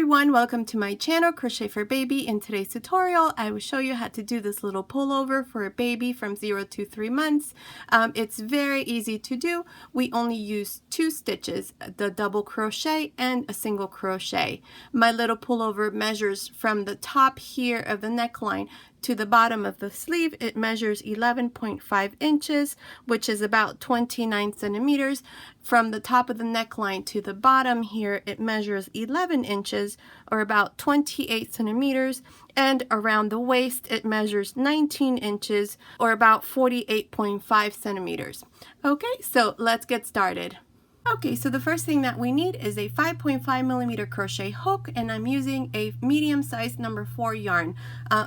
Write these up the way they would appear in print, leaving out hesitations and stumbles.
everyone, welcome to my channel Crochet for Baby. In today's tutorial I will show you how to do this little pullover for a baby from 0 to 3 months. It's very easy to do. We only use 2 stitches, the double crochet and a single crochet. My little pullover measures from the top here of the neckline to the bottom of the sleeve. It measures 11.5 inches, which is about 29 centimeters. From the top of the neckline to the bottom here, it measures 11 inches, or about 28 centimeters. And around the waist, it measures 19 inches, or about 48.5 centimeters. Okay, so let's get started. Okay, so the first thing that we need is a 5.5 millimeter crochet hook, and I'm using a medium size number 4 yarn.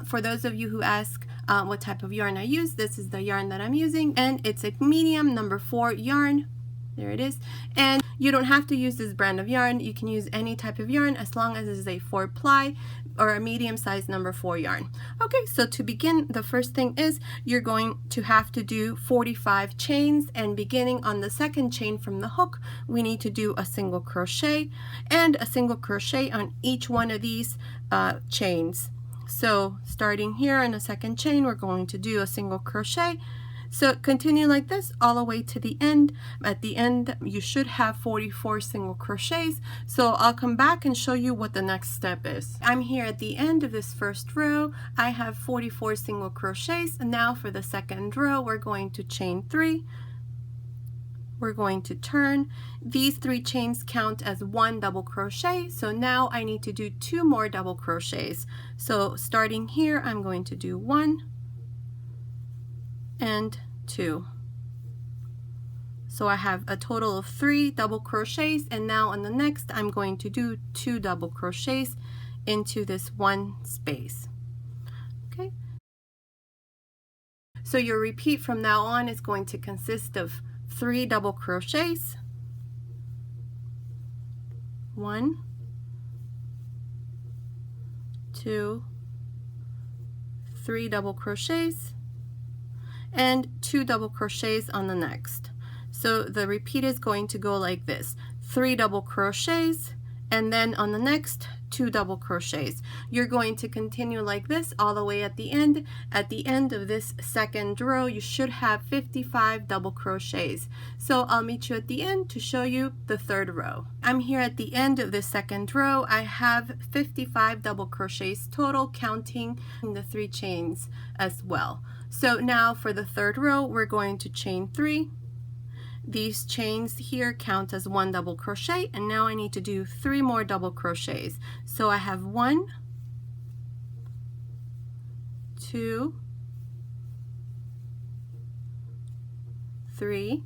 For those of you who ask what type of yarn I use, this is the yarn that I'm using, and it's a medium number 4 yarn. There it is. And you don't have to use this brand of yarn. You can use any type of yarn as long as it's a 4-ply or a medium size number 4 yarn. Okay, so to begin, the first thing is you're going to have to do 45 chains, and beginning on the second chain from the hook, we need to do a single crochet and a single crochet on each one of these chains. So starting here in the second chain, we're going to do a single crochet. So continue like this all the way to the end. At the end, you should have 44 single crochets. So I'll come back and show you what the next step is. I'm here at the end of this first row. I have 44 single crochets. And now for the second row, we're going to chain 3. We're going to turn. These 3 chains count as 1 double crochet. So now I need to do 2 more double crochets. So starting here, I'm going to do 1 and 2. So I have a total of 3 double crochets, and now on the next I'm going to do 2 double crochets into this one space. Okay, so your repeat from now on is going to consist of 3 double crochets, 1, 2, 3 double crochets, and 2 double crochets on the next. So the repeat is going to go like this: 3 double crochets, and then on the next 2 double crochets. You're going to continue like this all the way at the end. At the end of this second row, you should have 55 double crochets. So I'll meet you at the end to show you the third row. I'm here at the end of the second row. I have 55 double crochets total, counting the 3 chains as well. So now for the third row, we're going to chain 3. These chains here count as 1 double crochet, and now I need to do 3 more double crochets. So I have 1, 2, 3,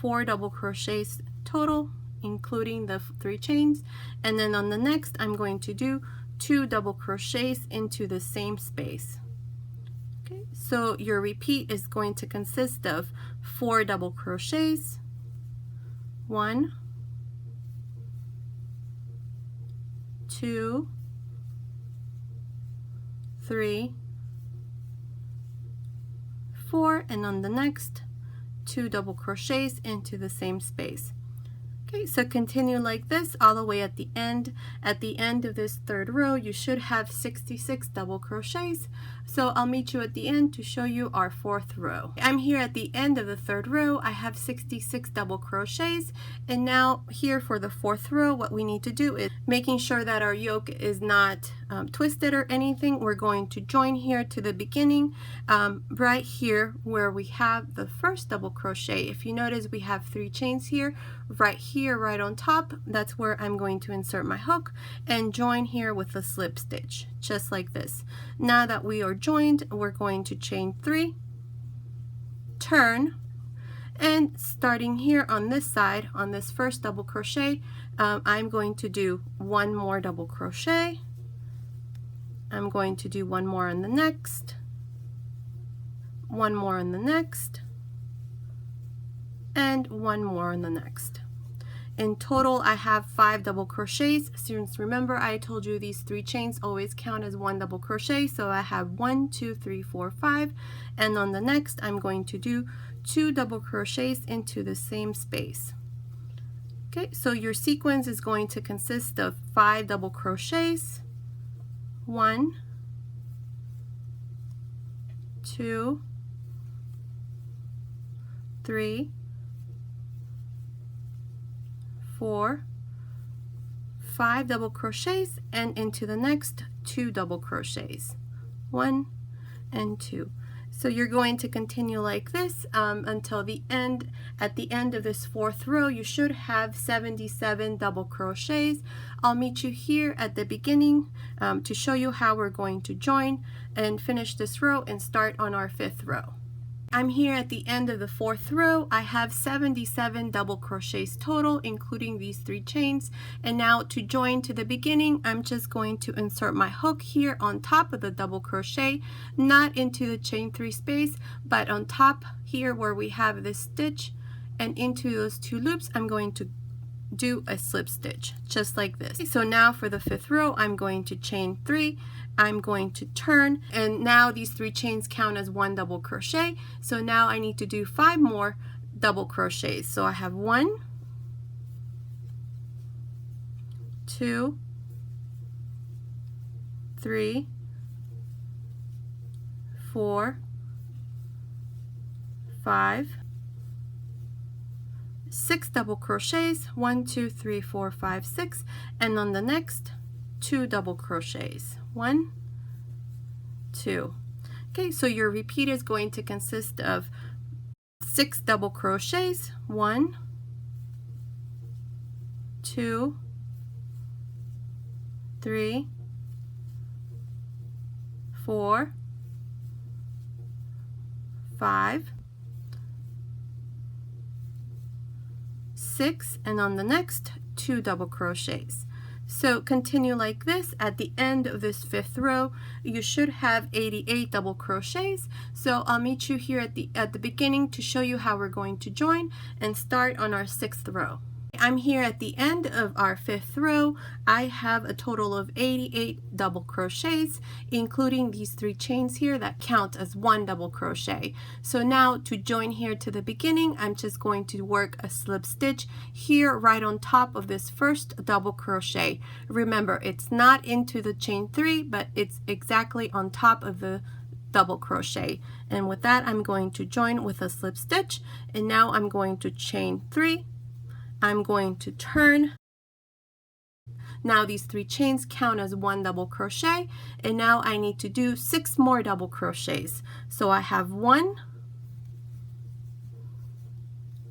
4 double crochets total, including the 3 chains. And then on the next, I'm going to do 2 double crochets into the same space. Okay, so your repeat is going to consist of 4 double crochets, 1, 2, 3, 4, and on the next 2 double crochets into the same space. Okay, so continue like this all the way at the end. At the end of this third row, you should have 66 double crochets. So I'll meet you at the end to show you our fourth row. I'm here at the end of the third row. I have 66 double crochets. And now here for the fourth row, what we need to do is making sure that our yoke is not twisted or anything. We're going to join here to the beginning, right here where we have the first double crochet. If you notice, we have 3 chains here, right on top. That's where I'm going to insert my hook and join here with a slip stitch, just like this. Now that we are joined, we're going to chain 3, turn, and starting here on this side, on this first double crochet, I'm going to do 1 more double crochet. I'm going to do 1 more on the next, 1 more on the next, and 1 more on the next. In total, I have 5 double crochets. Since remember, I told you these 3 chains always count as 1 double crochet. So I have 1, 2, 3, 4, 5. And on the next, I'm going to do 2 double crochets into the same space. Okay, so your sequence is going to consist of 5 double crochets, 1, 2, 3, 4, 5 double crochets, and into the next 2 double crochets, 1 and 2. So you're going to continue like this until the end. At the end of this 4th row, you should have 77 double crochets. I'll meet you here at the beginning to show you how we're going to join and finish this row and start on our 5th row. I'm here at the end of the 4th row. I have 77 double crochets total, including these 3 chains. And now to join to the beginning, I'm just going to insert my hook here on top of the double crochet, not into the chain 3 space, but on top here where we have this stitch, and into those 2 loops, I'm going to do a slip stitch just like this. So now for the 5th row, I'm going to chain 3, I'm going to turn, and now these 3 chains count as 1 double crochet. So now I need to do 5 more double crochets. So I have 1, 2, 3, 4, 5, 6 double crochets, 1, 2, 3, 4, 5, 6, and on the next 2 double crochets, 1, 2. Okay, so your repeat is going to consist of 6 double crochets, 1, 2, 3, 4, 5, 6, and on the next 2 double crochets. So continue like this. At the end of this 5th row, you should have 88 double crochets. So I'll meet you here at the beginning to show you how we're going to join and start on our 6th row. I'm here at the end of our 5th row. I have a total of 88 double crochets, including these 3 chains here that count as 1 double crochet. So now to join here to the beginning, I'm just going to work a slip stitch here right on top of this first double crochet. Remember, it's not into the chain 3, but it's exactly on top of the double crochet. And with that, I'm going to join with a slip stitch, and now I'm going to chain 3. I'm going to turn. Now these 3 chains count as 1 double crochet, and now I need to do 6 more double crochets. So I have 1,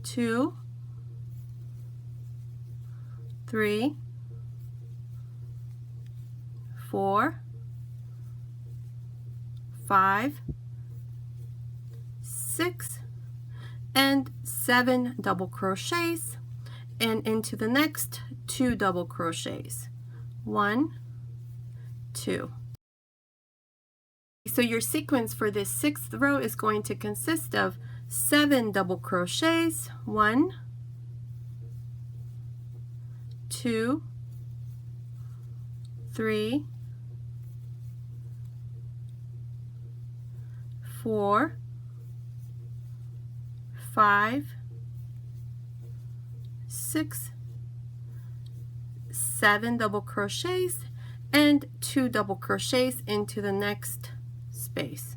2, 3, 4, 5, 6, and 7 double crochets, and into the next 2 double crochets, 1, 2. So your sequence for this 6th row is going to consist of 7 double crochets, 1, 2, 3, 4, 5, 6, 7 double crochets, and 2 double crochets into the next space.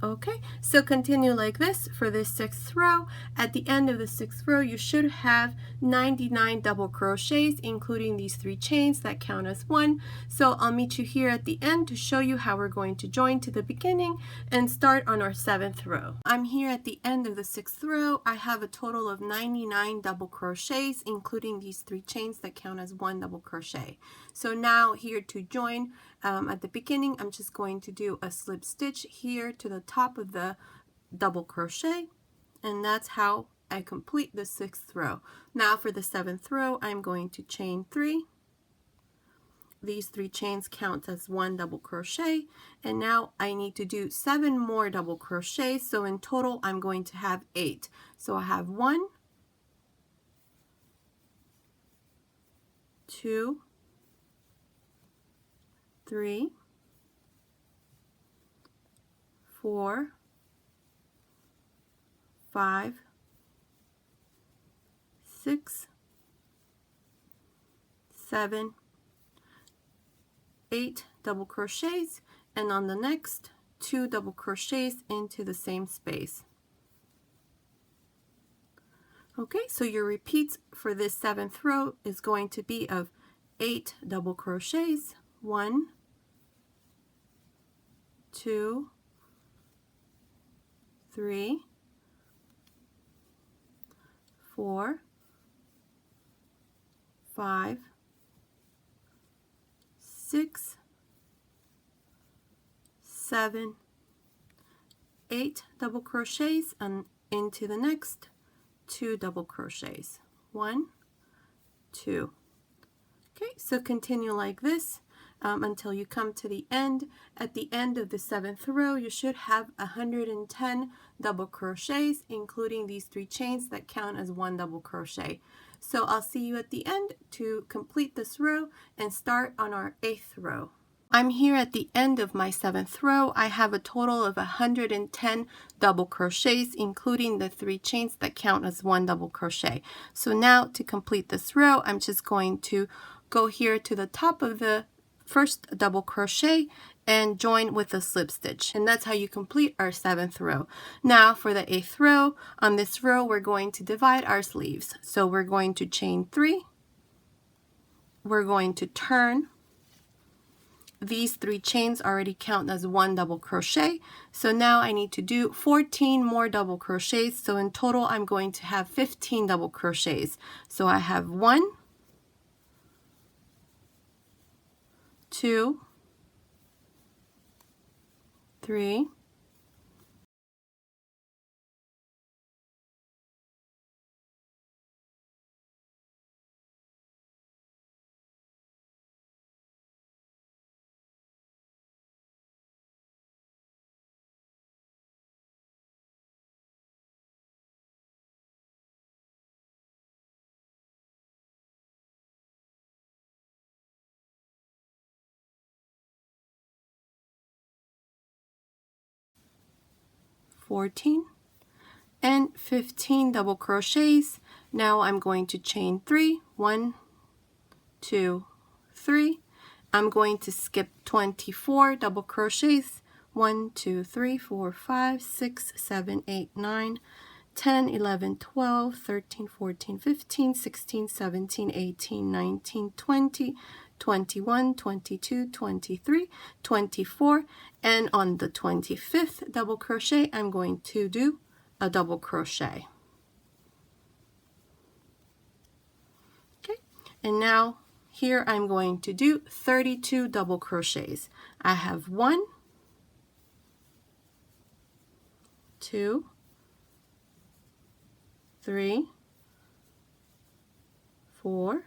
Okay, so continue like this for this 6th row. At the end of the 6th row, you should have 99 double crochets, including these 3 chains that count as 1. So I'll meet you here at the end to show you how we're going to join to the beginning and start on our 7th row. I'm here at the end of the 6th row. I have a total of 99 double crochets, including these 3 chains that count as 1 double crochet. So now here to join, at the beginning, I'm just going to do a slip stitch here to the top of the double crochet, and that's how I complete the 6th row. Now for the 7th row, I'm going to chain 3. These 3 chains count as 1 double crochet, and now I need to do 7 more double crochets, so in total I'm going to have 8. So I have 1, 2, 3, 4, 5, 6, 7, 8 double crochets, and on the next 2 double crochets into the same space. Okay, so your repeats for this 7th row is going to be of 8 double crochets, 1, 2, 3, 4, 5, 6, 7, 8 double crochets, and into the next 2 double crochets, 1, 2. Okay, so continue like this until you come to the end. At the end of the 7th row, you should have 110 double crochets, including these 3 chains that count as 1 double crochet. So I'll see you at the end to complete this row and start on our 8th row. I'm here at the end of my 7th row. I have a total of 110 double crochets, including the 3 chains that count as 1 double crochet. So now to complete this row, I'm just going to go here to the top of the first double crochet and join with a slip stitch, and that's how you complete our 7th row. Now for the 8th row, on this row we're going to divide our sleeves. So we're going to chain 3, we're going to turn. These 3 chains already count as 1 double crochet, so now I need to do 14 more double crochets. So in total I'm going to have 15 double crochets. So I have 1, 2, 3, 14, and 15 double crochets. Now I'm going to chain 3, 1, 2, 3. I'm going to skip 24 double crochets, 1, 2, 3, 4, 5, 6, 7, 8, 9, 10, 11, 12, 13, 14, 15, 16, 17, 18, 19, 20, 21, 22, 23, 24, and on the 25th double crochet, I'm going to do a double crochet. Okay, and now here I'm going to do 32 double crochets. I have 1, 2, 3, 4,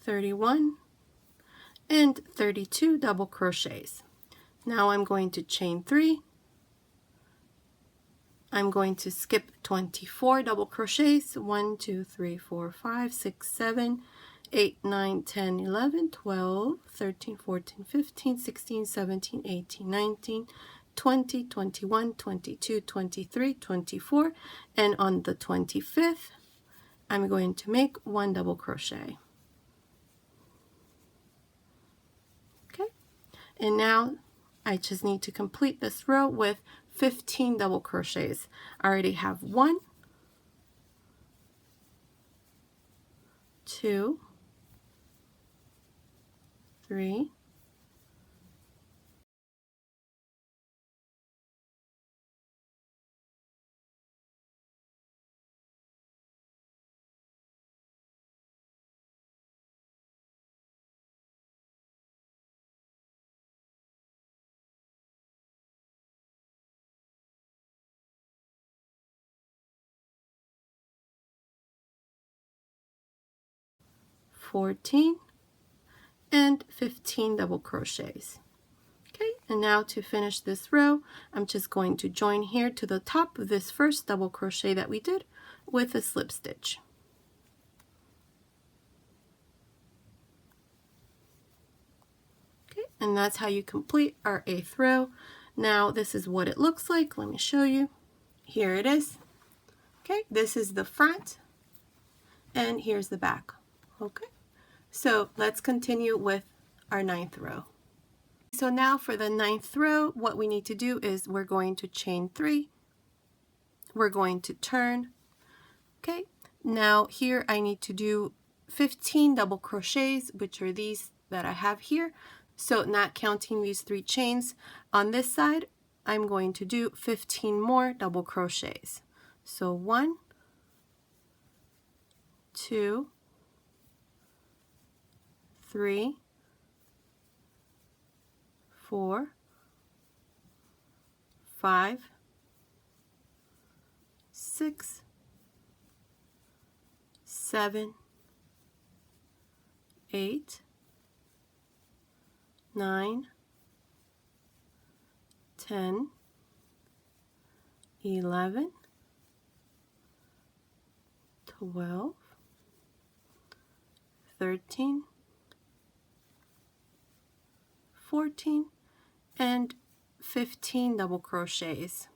31, and 32 double crochets. Now I'm going to chain 3. I'm going to skip 24 double crochets, 1, 2, 3, 4, 5, 6, 7, 8, 9, 10, 11, 12, 13, 14, 15, 16, 17, 18, 19, 20, 21, 22, 23, 24, and on the 25th, I'm going to make 1 double crochet. Okay, and now I just need to complete this row with 15 double crochets. I already have 1, 2, 3, 14, and 15 double crochets. Okay, and now to finish this row, I'm just going to join here to the top of this first double crochet that we did with a slip stitch. Okay, and that's how you complete our 8th row. Now this is what it looks like. Let me show you. Here it is. Okay, this is the front, and here's the back. Okay, so let's continue with our 9th row. So now for the 9th row, what we need to do is we're going to chain 3. We're going to turn. Okay, now here I need to do 15 double crochets, which are these that I have here. So not counting these 3 chains on this side, I'm going to do 15 more double crochets. So 1, 2, 3, 4, 5, 6, 7, 8, 9, 10, 11, 12, 13, 14, and 15 double crochets.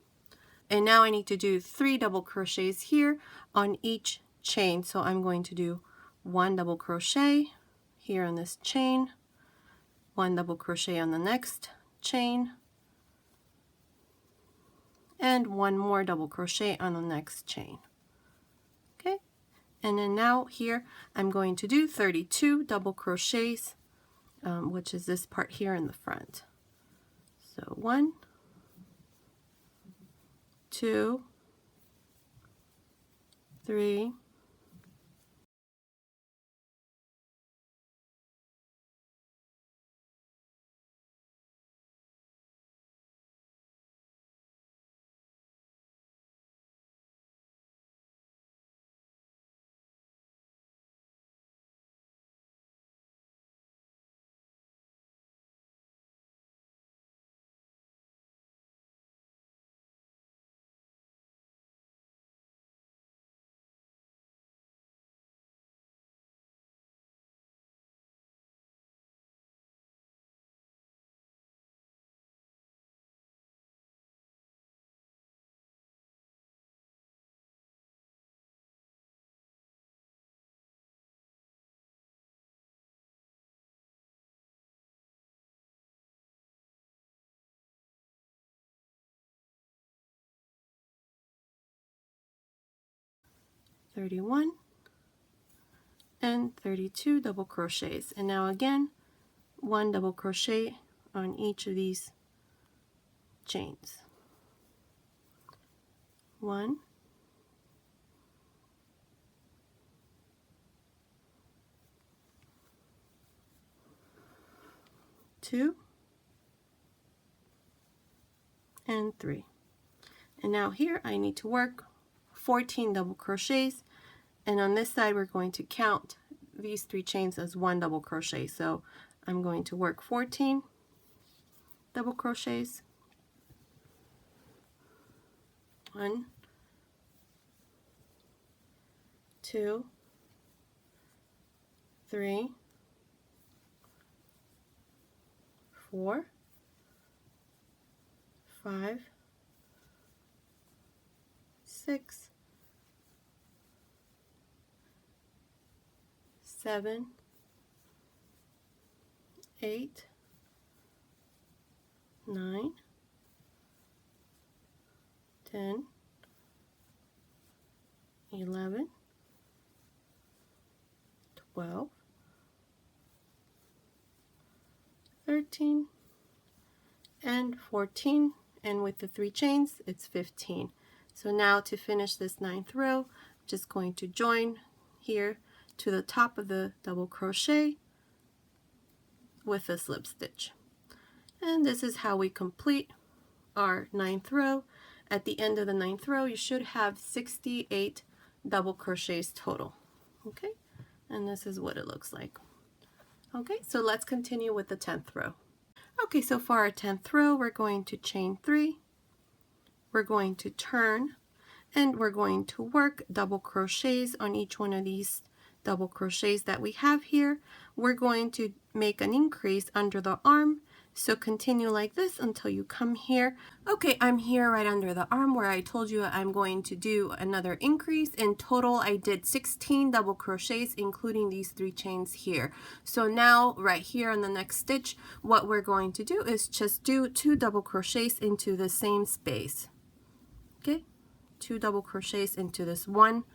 And now I need to do 3 double crochets here on each chain. So I'm going to do 1 double crochet here on this chain, 1 double crochet on the next chain, and 1 more double crochet on the next chain. Okay, and then now here I'm going to do 32 double crochets, which is this part here in the front. So 1, 2, 3, 31, and 32 double crochets. And now again, 1 double crochet on each of these chains. 1, 2, and 3. And now here I need to work 14 double crochets, and on this side we're going to count these 3 chains as 1 double crochet. So I'm going to work 14 double crochets, 1, 2, 3, 4, 5, 6, 7, 8, 9, 10, 11, 12, 13, and 14, and with the 3 chains it's 15. So now to finish this 9th row, I'm just going to join here to the top of the double crochet with a slip stitch. And this is how we complete our 9th row. At the end of the 9th row, you should have 68 double crochets total. Okay, and this is what it looks like. Okay, so let's continue with the 10th row. Okay, so for our 10th row, we're going to chain 3, we're going to turn, and we're going to work double crochets on each one of these double crochets that we have here. We're going to make an increase under the arm, so continue like this until you come here. Okay, I'm here right under the arm where I told you I'm going to do another increase. In total, I did 16 double crochets, including these 3 chains here. So now right here on the next stitch, what we're going to do is just do 2 double crochets into the same space. Okay, 2 double crochets into this one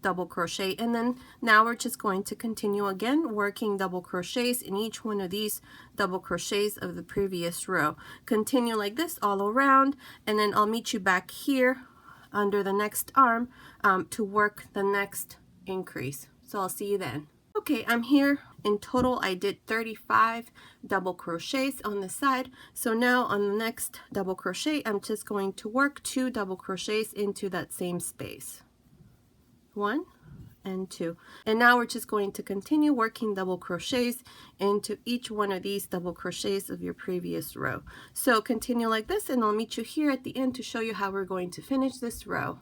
double crochet, and then now we're just going to continue again working double crochets in each one of these double crochets of the previous row. Continue like this all around, and then I'll meet you back here under the next arm to work the next increase. So I'll see you then. Okay, I'm here. In total, I did 35 double crochets on the side. So now on the next double crochet, I'm just going to work 2 double crochets into that same space. 1 and 2, and now we're just going to continue working double crochets into each one of these double crochets of your previous row. So continue like this, and I'll meet you here at the end to show you how we're going to finish this row.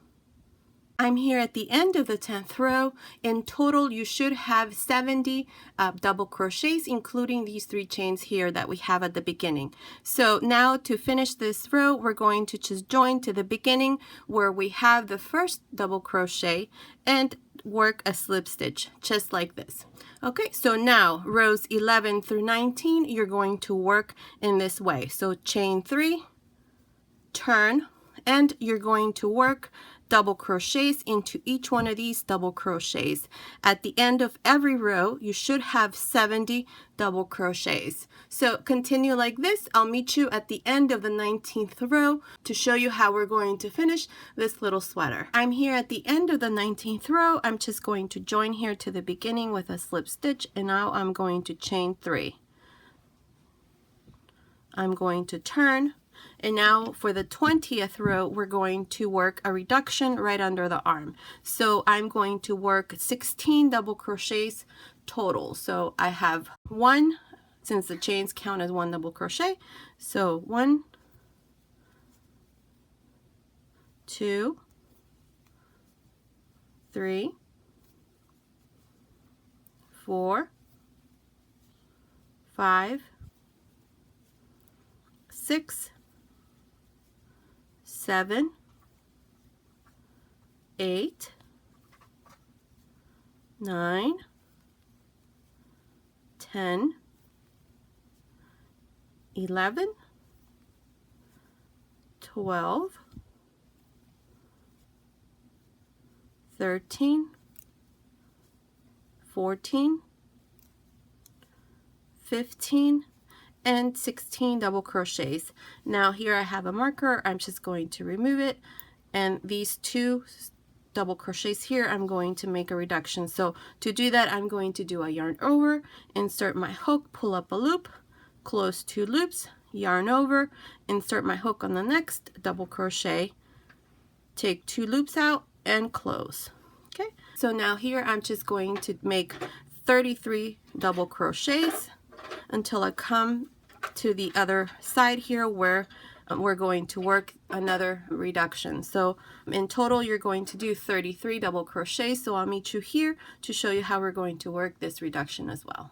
I'm here at the end of the 10th row. In total, you should have 70 double crochets, including these 3 chains here that we have at the beginning. So now to finish this row, we're going to just join to the beginning where we have the first double crochet and work a slip stitch just like this. Okay, so now rows 11 through 19, you're going to work in this way. So chain 3, turn, and you're going to work double crochets into each one of these double crochets. At the end of every row, you should have 70 double crochets. So continue like this. I'll meet you at the end of the 19th row to show you how we're going to finish this little sweater. I'm here at the end of the 19th row. I'm just going to join here to the beginning with a slip stitch, and now I'm going to chain 3. I'm going to turn. And now for the 20th row, we're going to work a reduction right under the arm. So I'm going to work 16 double crochets total. So I have 1, since the chains count as 1 double crochet. So 1, 2, 3, 4, 5, 6, 7, 8, 9, 10, 11, 12, 13, 14, 15, and 16 double crochets. Now here I have a marker. I'm just going to remove it, and these 2 double crochets here, I'm going to make a reduction. So to do that, I'm going to do a yarn over, insert my hook, pull up a loop, close 2 loops, yarn over, insert my hook on the next double crochet, take 2 loops out, and close. Okay, so now here I'm just going to make 33 double crochets until I come to the other side here where we're going to work another reduction. So in total, you're going to do 33 double crochets. So I'll meet you here to show you how we're going to work this reduction as well.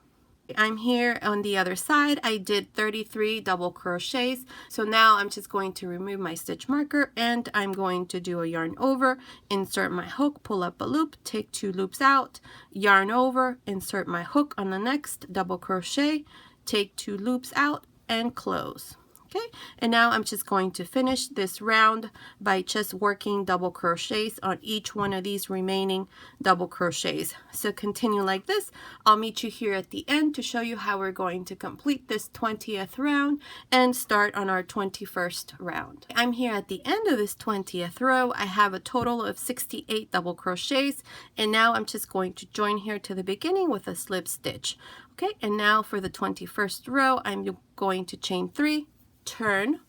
I'm here on the other side. I did 33 double crochets. So now I'm just going to remove my stitch marker, and I'm going to do a yarn over, insert my hook, pull up a loop, take 2 loops out, yarn over, insert my hook on the next double crochet, take 2 loops out, and close. Okay, and now I'm just going to finish this round by just working double crochets on each one of these remaining double crochets. So continue like this. I'll meet you here at the end to show you how we're going to complete this 20th round and start on our 21st round. I'm here at the end of this 20th row. I have a total of 68 double crochets, and now I'm just going to join here to the beginning with a slip stitch. Okay, and now for the 21st row, I'm going to chain 3, turn,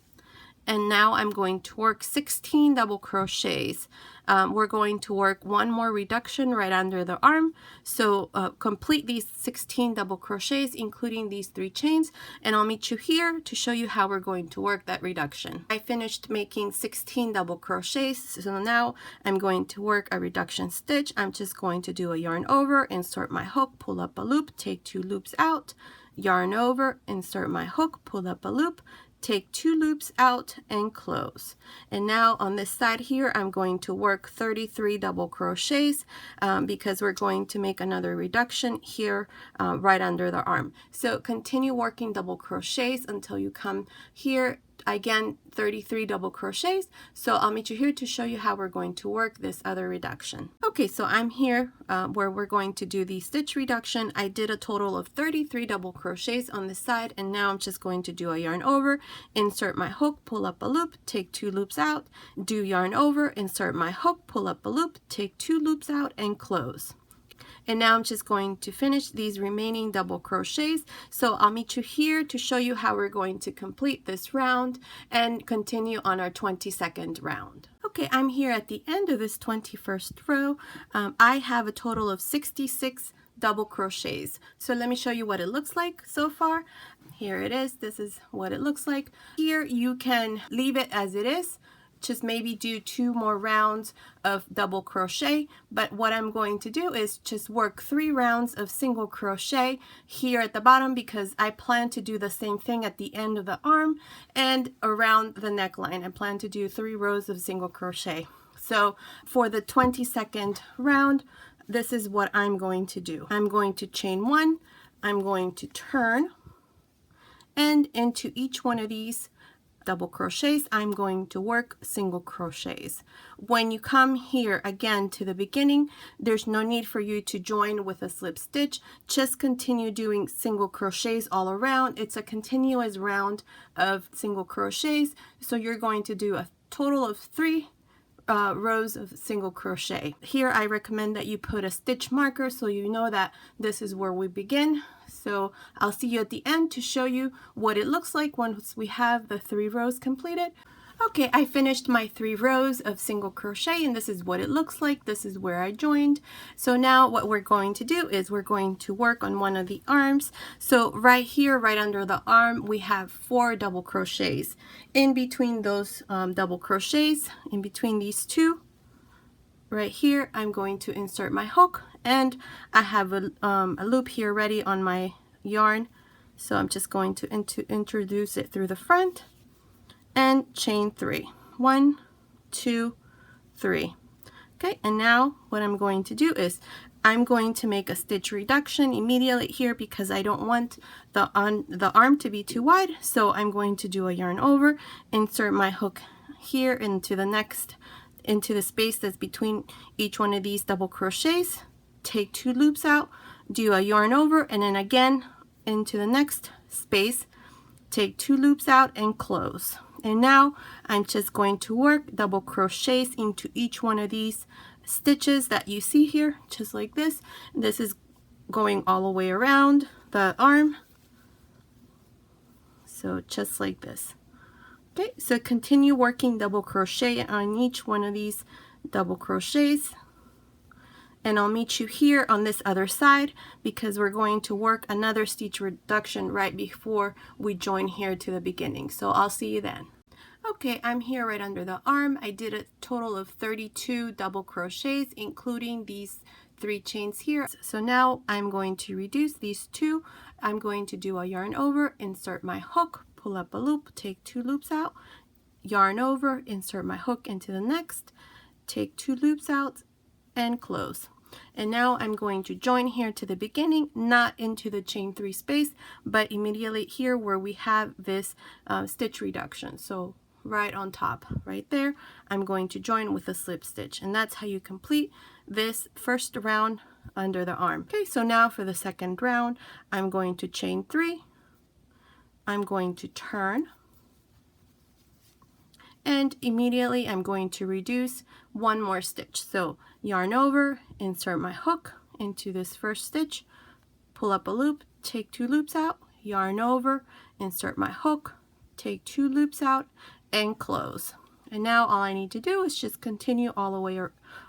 and now I'm going to work 16 double crochets. We're going to work one more reduction right under the arm, so complete these 16 double crochets including these 3 chains, and I'll meet you here to show you how we're going to work that reduction. I finished making 16 double crochets, so now I'm going to work a reduction stitch. I'm just going to do a yarn over, insert my hook, pull up a loop, take 2 loops out, yarn over, insert my hook, pull up a loop, take 2 loops out, and close. And now on this side here, I'm going to work 33 double crochets because we're going to make another reduction here right under the arm. So continue working double crochets until you come here. Again, 33 double crochets. So I'll meet you here to show you how we're going to work this other reduction. Okay, so I'm here where we're going to do the stitch reduction. I did a total of 33 double crochets on this side, and now I'm just going to do a yarn over, insert my hook, pull up a loop, take 2 loops out, do yarn over, insert my hook, pull up a loop, take 2 loops out, and close. And now I'm just going to finish these remaining double crochets. So I'll meet you here to show you how we're going to complete this round and continue on our 22nd round. Okay, I'm here at the end of this 21st row. I have a total of 66 double crochets. So let me show you what it looks like so far. Here it is. This is what it looks like. Here you can leave it as it is. Just maybe do 2 more rounds of double crochet, but what I'm going to do is just work 3 rounds of single crochet here at the bottom because I plan to do the same thing at the end of the arm and around the neckline. I plan to do 3 rows of single crochet. So for the 22nd round, this is what I'm going to do. I'm going to chain 1, I'm going to turn, and into each one of these double crochets, I'm going to work single crochets. When you come here again to the beginning, there's no need for you to join with a slip stitch. Just continue doing single crochets all around. It's a continuous round of single crochets, so you're going to do a total of 3 rows of single crochet. Here I recommend that you put a stitch marker so you know that this is where we begin. So I'll see you at the end to show you what it looks like once we have the 3 rows completed. Okay, I finished my 3 rows of single crochet, and this is what it looks like. This is where I joined. So now what we're going to do is we're going to work on one of the arms. So right here, right under the arm, we have 4 double crochets. In between those double crochets, in between these 2, right here, I'm going to insert my hook, and I have a loop here ready on my yarn. So I'm just going to introduce it through the front and chain 3. 1, 2, 3. Okay, and now what I'm going to do is I'm going to make a stitch reduction immediately here because I don't want the arm to be too wide. So I'm going to do a yarn over, insert my hook here into the space that's between each one of these double crochets, take 2 loops out, do a yarn over, and then again into the next space, take 2 loops out, and close. And now I'm just going to work double crochets into each one of these stitches that you see here, just like this. This is going all the way around the arm, so just like this. Okay, so continue working double crochet on each one of these double crochets, and I'll meet you here on this other side because we're going to work another stitch reduction right before we join here to the beginning. So I'll see you then. Okay, I'm here right under the arm. I did a total of 32 double crochets, including these 3 chains here. So now I'm going to reduce these 2. I'm going to do a yarn over, insert my hook, pull up a loop, take 2 loops out, yarn over, insert my hook into the next, take 2 loops out, and close. And now I'm going to join here to the beginning, not into the chain 3 space, but immediately here where we have this stitch reduction. So right on top, right there, I'm going to join with a slip stitch, and that's how you complete this first round under the arm. Okay, so now for the second round, I'm going to chain 3, I'm going to turn, and immediately I'm going to reduce one more stitch. So yarn over, insert my hook into this first stitch, pull up a loop, take 2 loops out, yarn over, insert my hook, take 2 loops out, and close. And now all I need to do is just continue all the way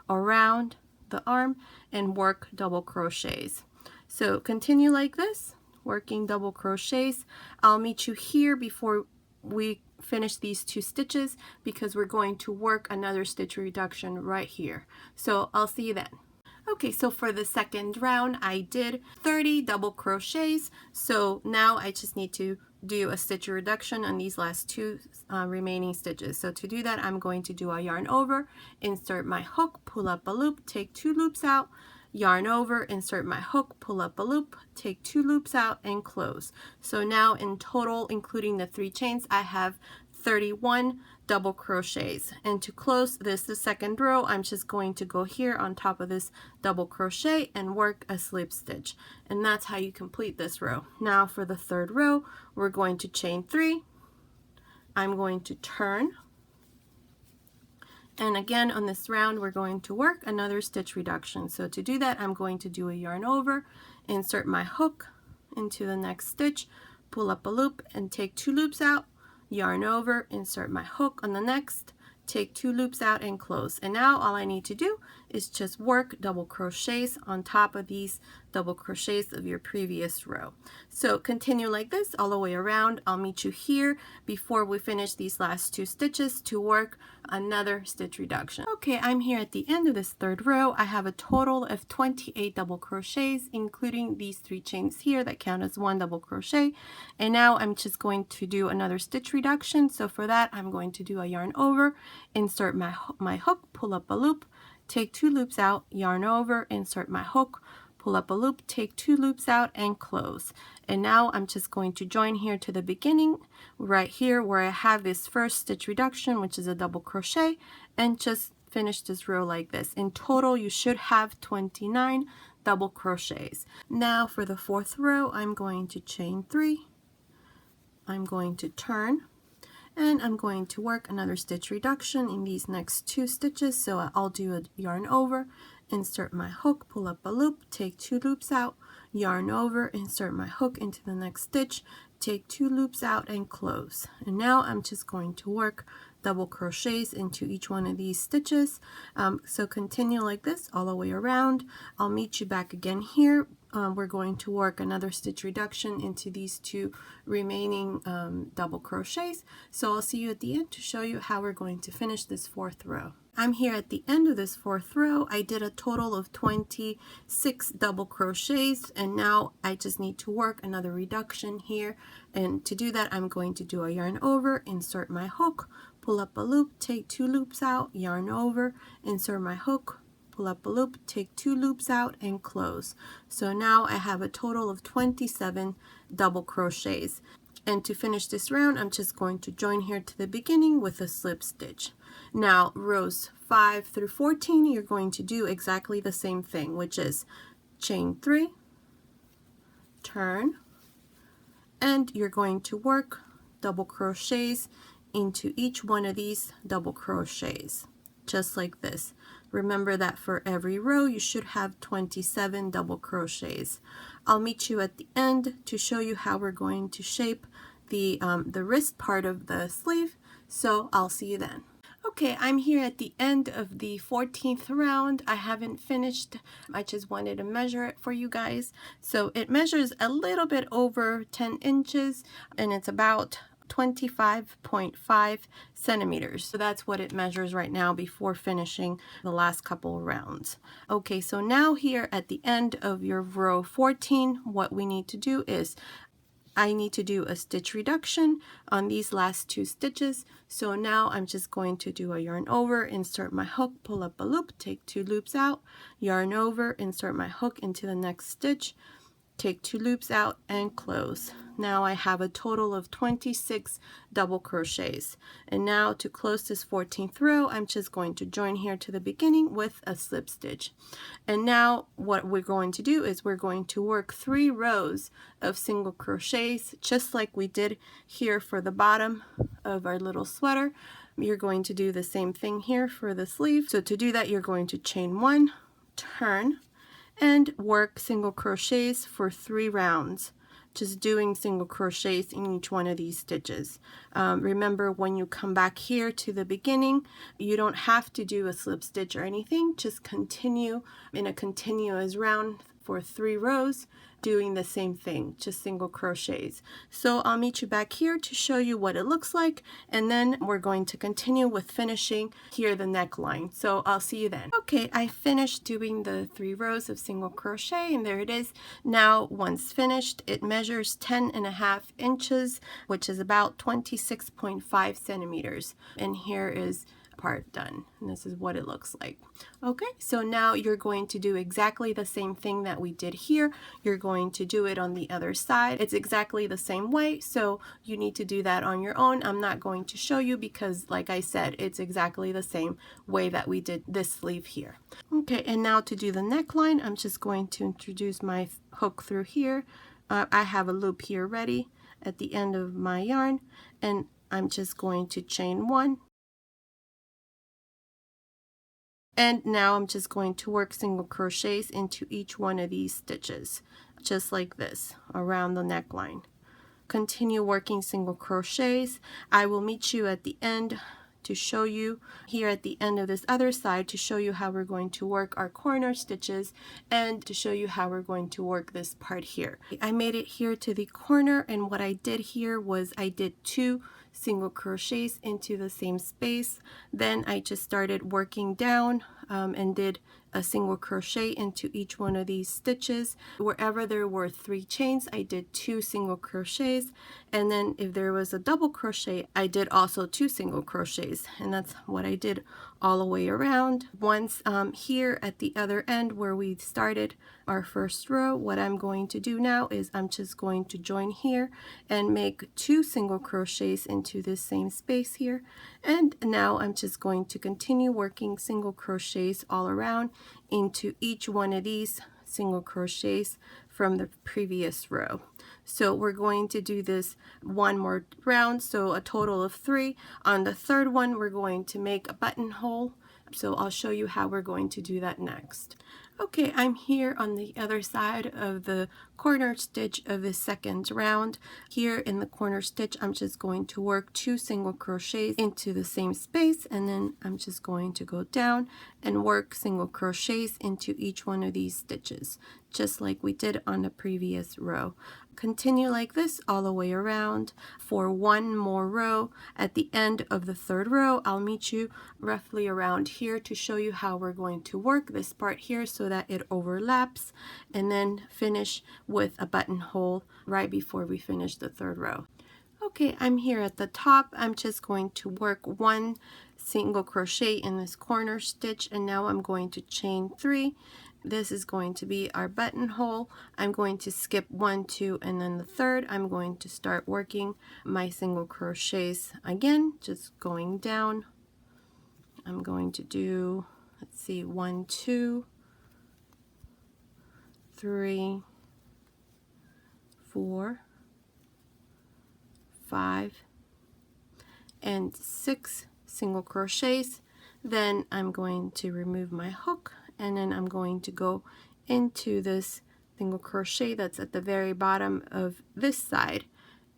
around the arm and work double crochets. So continue like this, working double crochets. I'll meet you here before we finish these 2 stitches because we're going to work another stitch reduction right here. So I'll see you then. Okay, so for the second round, I did 30 double crochets. So now I just need to do a stitch reduction on these last 2 remaining stitches. So to do that, I'm going to do a yarn over, insert my hook, pull up a loop, take 2 loops out, yarn over, insert my hook, pull up a loop, take 2 loops out, and close. So now in total, including the 3 chains, I have 31 double crochets. And to close this, the second row, I'm just going to go here on top of this double crochet and work a slip stitch. And that's how you complete this row. Now for the third row, we're going to chain 3. I'm going to turn. And again, on this round, we're going to work another stitch reduction. So to do that, I'm going to do a yarn over, insert my hook into the next stitch, pull up a loop, and take 2 loops out, yarn over, insert my hook on the next, take 2 loops out, and close. And now all I need to do is just work double crochets on top of these double crochets of your previous row. So continue like this all the way around. I'll meet you here before we finish these last 2 stitches to work another stitch reduction. Okay, I'm here at the end of this third row. I have a total of 28 double crochets, including these 3 chains here that count as 1 double crochet. And now I'm just going to do another stitch reduction. So for that, I'm going to do a yarn over, insert my hook, pull up a loop, take 2 loops out, yarn over, insert my hook, pull up a loop, take 2 loops out, and close. And now I'm just going to join here to the beginning right here where I have this first stitch reduction, which is a double crochet, and just finish this row like this. In total, you should have 29 double crochets. Now for the fourth row, I'm going to chain 3, I'm going to turn, and I'm going to work another stitch reduction in these next 2 stitches. So I'll do a yarn over, insert my hook, pull up a loop, take 2 loops out, yarn over, insert my hook into the next stitch, take 2 loops out, and close. And now I'm just going to work double crochets into each one of these stitches. So continue like this all the way around. I'll meet you back again here. We're going to work another stitch reduction into these 2 remaining double crochets. So I'll see you at the end to show you how we're going to finish this 4th row. I'm here at the end of this 4th row. I did a total of 26 double crochets, and now I just need to work another reduction here. And to do that, I'm going to do a yarn over, insert my hook, pull up a loop, take 2 loops out, yarn over, insert my hook, pull up a loop, take 2 loops out, and close. So now I have a total of 27 double crochets. And to finish this round, I'm just going to join here to the beginning with a slip stitch. Now rows 5 through 14, you're going to do exactly the same thing, which is chain 3, turn, and you're going to work double crochets into each one of these double crochets, just like this. Remember that for every row you should have 27 double crochets. I'll meet you at the end to show you how we're going to shape the wrist part of the sleeve, so I'll see you then. Okay, I'm here at the end of the 14th round. I haven't finished. I just wanted to measure it for you guys. So it measures a little bit over 10 inches and it's about 25.5 centimeters. So that's what it measures right now before finishing the last couple of rounds. Okay, so now here at the end of your row 14, what we need to do is I need to do a stitch reduction on these last 2 stitches. So now I'm just going to do a yarn over, insert my hook, pull up a loop, take 2 loops out, yarn over, insert my hook into the next stitch, take 2 loops out, and close. Now I have a total of 26 double crochets. And now to close this 14th row, I'm just going to join here to the beginning with a slip stitch. And now what we're going to do is we're going to work 3 rows of single crochets, just like we did here for the bottom of our little sweater. You're going to do the same thing here for the sleeve. So to do that, you're going to chain 1, turn, and work single crochets for 3 rounds, just doing single crochets in each one of these stitches. Remember, when you come back here to the beginning, you don't have to do a slip stitch or anything, just continue in a continuous round for 3 rows doing the same thing, just single crochets. So I'll meet you back here to show you what it looks like, and then we're going to continue with finishing here the neckline. So I'll see you then. Okay, I finished doing the 3 rows of single crochet, and there it is. Now once finished, it measures 10.5 inches, which is about 26.5 centimeters. And here is part done, and this is what it looks like. Okay, so now you're going to do exactly the same thing that we did here. You're going to do it on the other side. It's exactly the same way, so you need to do that on your own. I'm not going to show you because, like I said, it's exactly the same way that we did this sleeve here. Okay, and now to do the neckline, I'm just going to introduce my hook through here. I have a loop here ready at the end of my yarn, and I'm just going to chain 1. And now I'm just going to work single crochets into each one of these stitches, just like this, around the neckline. Continue working single crochets. I will meet you at the end to show you here at the end of this other side to show you how we're going to work our corner stitches and to show you how we're going to work this part here. I made it here to the corner, and what I did here was I did 2 single crochets into the same space. Then I just started working down and did a single crochet into each one of these stitches. Wherever there were 3 chains, I did 2 single crochets, and then if there was a double crochet, I did also 2 single crochets, and that's what I did all the way around. Once here at the other end where we started our first row, what I'm going to do now is I'm just going to join here and make 2 single crochets into this same space here, and now I'm just going to continue working single crochets all around into each one of these single crochets from the previous row. So we're going to do this 1 more round, so a total of 3. On the 3rd one, we're going to make a buttonhole, so I'll show you how we're going to do that next. Okay, I'm here on the other side of the corner stitch of the 2nd round. Here in the corner stitch, I'm just going to work 2 single crochets into the same space, and then I'm just going to go down and work single crochets into each one of these stitches, just like we did on the previous row. Continue like this all the way around for 1 more row. At the end of the 3rd row, I'll meet you roughly around here to show you how we're going to work this part here so that it overlaps, and then finish with a buttonhole right before we finish the 3rd row. Okay, I'm here at the top. I'm just going to work 1 single crochet in this corner stitch, and now I'm going to chain 3. This is going to be our buttonhole. I'm going to skip 1, 2, and then the 3rd. I'm going to start working my single crochets again, just going down. I'm going to do, let's see, 1, 2, 3, 4, 5, and 6 single crochets. Then I'm going to remove my hook, and then I'm going to go into this single crochet that's at the very bottom of this side,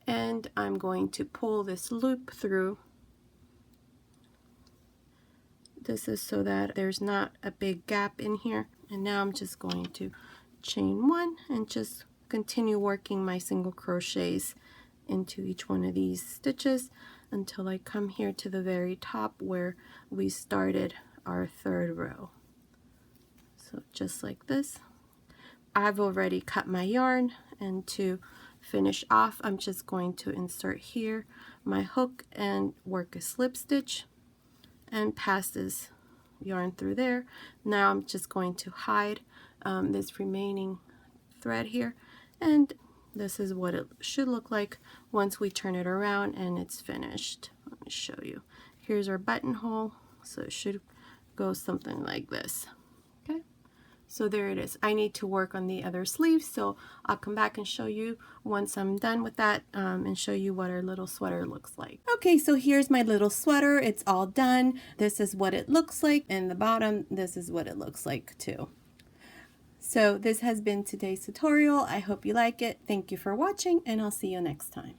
and I'm going to pull this loop through. This is so that there's not a big gap in here. And now I'm just going to chain 1 and just continue working my single crochets into each one of these stitches until I come here to the very top where we started our 3rd row. So just like this. I've already cut my yarn, and to finish off, I'm just going to insert here my hook and work a slip stitch and pass this yarn through there. Now I'm just going to hide this remaining thread here, and this is what it should look like once we turn it around and it's finished. Let me show you. Here's our buttonhole, so it should go something like this. Okay, so there it is. I need to work on the other sleeve, so I'll come back and show you once I'm done with that, and show you what our little sweater looks like. Okay, so here's my little sweater. It's all done. This is what it looks like, and the bottom, this is what it looks like too. So this has been today's tutorial. I hope you like it. Thank you for watching, and I'll see you next time.